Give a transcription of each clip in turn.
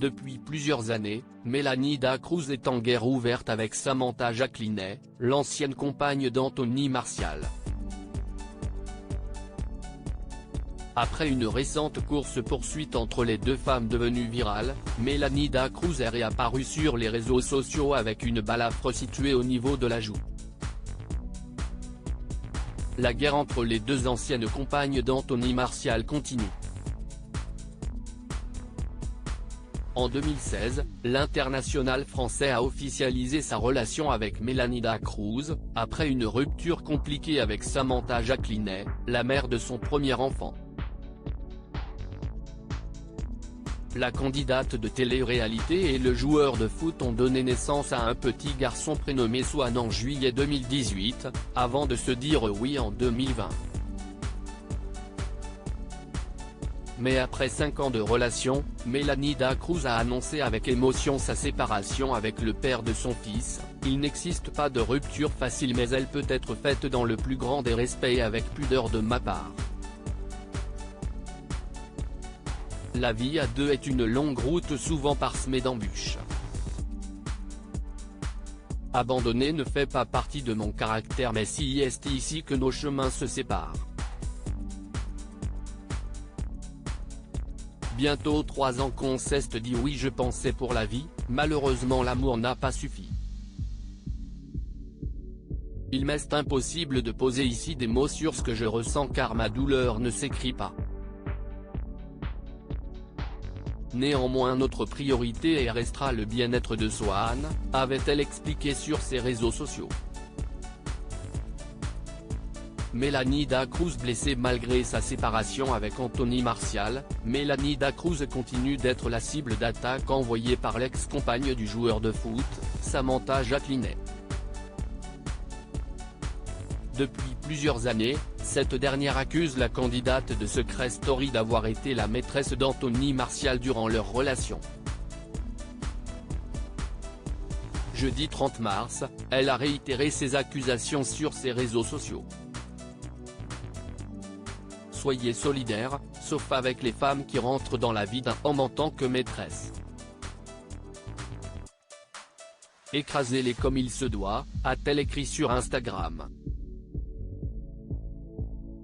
Depuis plusieurs années, Mélanie Dacruz est en guerre ouverte avec Samantha Jacquinet, l'ancienne compagne d'Anthony Martial. Après une récente course-poursuite entre les deux femmes devenue virale, Mélanie Dacruz est réapparue sur les réseaux sociaux avec une balafre située au niveau de la joue. La guerre entre les deux anciennes compagnes d'Anthony Martial continue. En 2016, l'international français a officialisé sa relation avec Mélanie Dacruz, après une rupture compliquée avec Samantha Jacquinet, la mère de son premier enfant. La candidate de télé-réalité et le joueur de foot ont donné naissance à un petit garçon prénommé Swan en juillet 2018, avant de se dire oui en 2020. Mais après 5 ans de relation, Mélanie Dacruz a annoncé avec émotion sa séparation avec le père de son fils. Il n'existe pas de rupture facile, mais elle peut être faite dans le plus grand des respects et avec pudeur de ma part. La vie à deux est une longue route souvent parsemée d'embûches. Abandonner ne fait pas partie de mon caractère, mais si est ici que nos chemins se séparent. Bientôt 3 ans qu'on s'est dit oui, je pensais pour la vie, malheureusement l'amour n'a pas suffi. Il m'est impossible de poser ici des mots sur ce que je ressens car ma douleur ne s'écrit pas. Néanmoins notre priorité est et restera le bien-être de Swan, avait-elle expliqué sur ses réseaux sociaux. Mélanie Dacruz blessée malgré sa séparation avec Anthony Martial, Mélanie Dacruz continue d'être la cible d'attaques envoyées par l'ex-compagne du joueur de foot, Samantha Jacquinet. Depuis plusieurs années, cette dernière accuse la candidate de Secret Story d'avoir été la maîtresse d'Anthony Martial durant leur relation. Jeudi 30 mars, elle a réitéré ses accusations sur ses réseaux sociaux. Soyez solidaires, sauf avec les femmes qui rentrent dans la vie d'un homme en tant que maîtresse. Écrasez-les comme il se doit, a-t-elle écrit sur Instagram.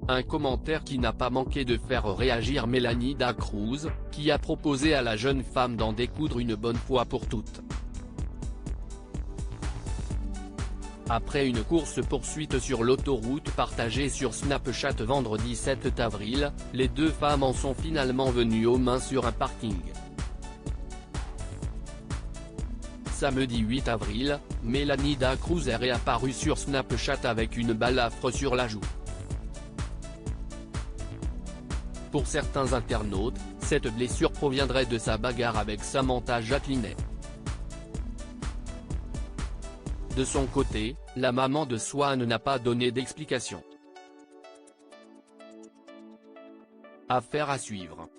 Un commentaire qui n'a pas manqué de faire réagir Mélanie Dacruz, qui a proposé à la jeune femme d'en découdre une bonne fois pour toutes. Après une course-poursuite sur l'autoroute partagée sur Snapchat vendredi 7 avril, les deux femmes en sont finalement venues aux mains sur un parking. Samedi 8 avril, Mélanie Dacruz est réapparue sur Snapchat avec une balafre sur la joue. Pour certains internautes, cette blessure proviendrait de sa bagarre avec Samantha Jacquinet. De son côté, la maman de Swan n'a pas donné d'explication. Affaire à suivre.